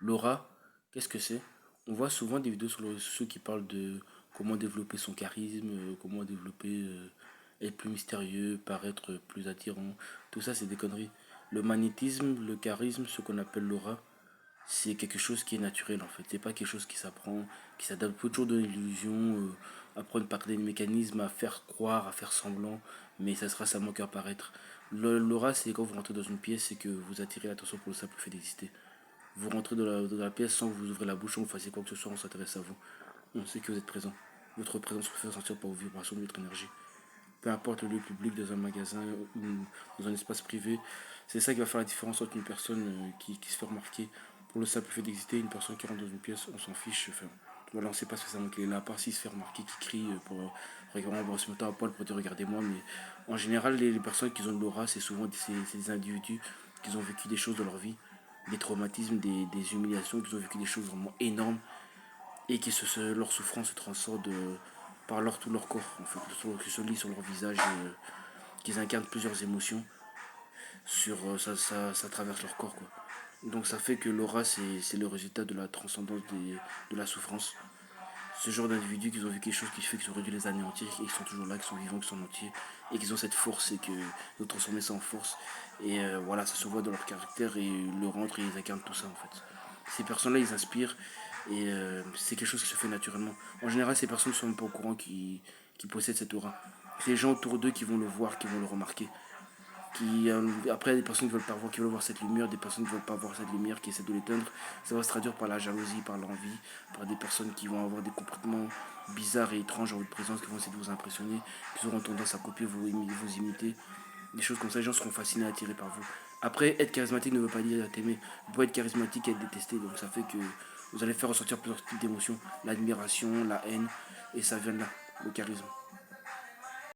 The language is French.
L'aura, qu'est-ce que c'est? On voit souvent des vidéos sur les réseaux sociaux qui parlent de comment développer son charisme, comment développer, être plus mystérieux, paraître plus attirant. Tout ça, c'est des conneries. Le magnétisme, le charisme, ce qu'on appelle l'aura, c'est quelque chose qui est naturel en fait. C'est pas quelque chose qui s'apprend, qui s'adapte. Faut toujours donner l'illusion, apprendre par des mécanismes, à faire croire, à faire semblant, mais ça sera seulement qu'à paraître. L'aura, c'est quand vous rentrez dans une pièce et que vous attirez l'attention pour le simple fait d'exister. Vous rentrez dans la pièce sans que vous ouvrez la bouche, sans que vous fassiez quoi que ce soit, on s'intéresse à vous. On sait que vous êtes présent. Votre présence se fait sentir par vos vibrations, votre énergie. Peu importe le lieu public, dans un magasin ou dans un espace privé, c'est ça qui va faire la différence entre une personne qui se fait remarquer pour le simple fait d'exister et une personne qui rentre dans une pièce, on s'en fiche. Enfin, voilà, on ne sait pas spécialement qu'il est là, à part s'il se fait remarquer, qui crie pour regarder, se mettre à poil pour dire regardez-moi. Mais en général, les personnes qui ont de l'aura, c'est souvent c'est des individus qui ont vécu des choses dans leur vie, des traumatismes, des humiliations, qui ont vécu des choses vraiment énormes et leur souffrance se transcende par tout leur corps, en fait, qui se lit sur leur visage, qu'ils incarnent plusieurs émotions, ça traverse leur corps, quoi. Donc ça fait que l'aura, c'est le résultat de la transcendance de la souffrance. Ce genre d'individus qui ont vu quelque chose qui fait qu'ils auraient dû les anéantir et qui sont toujours là, qui sont vivants, qui sont entiers et qui ont cette force et que de transformer ça en force. Et voilà, ça se voit dans leur caractère et le rentre et ils incarnent tout ça en fait. Ces personnes-là, ils inspirent et c'est quelque chose qui se fait naturellement. En général, ces personnes ne sont même pas au courant qui possèdent cette aura. C'est les gens autour d'eux qui vont le voir, qui vont le remarquer. Après, des personnes qui veulent pas voir, qui veulent voir cette lumière, des personnes qui veulent pas voir cette lumière, qui essaient de l'éteindre. Ça va se traduire par la jalousie, par l'envie, par des personnes qui vont avoir des comportements bizarres et étranges en votre présence, qui vont essayer de vous impressionner, qui auront tendance à copier, vous imiter. Des choses comme ça, les gens seront fascinés, attirés par vous. Après, être charismatique ne veut pas dire être aimé. Vous pouvez être charismatique et être détesté, donc ça fait que vous allez faire ressortir plusieurs types d'émotions, l'admiration, la haine, et ça vient de là, le charisme.